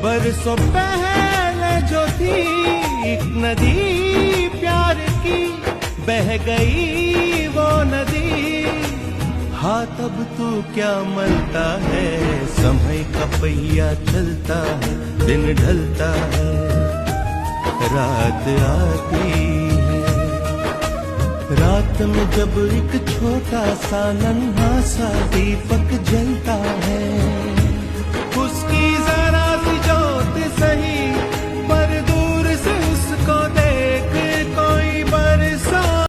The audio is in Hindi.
बरसों पहले जो थी एक नदी प्यार की, बह गई वो नदी। हाँ तब तू क्या मरता है, समय का पहिया चलता है, दिन ढलता है, रात आती है। रात में जब एक छोटा सा नन्हा सा दीपक जलता है,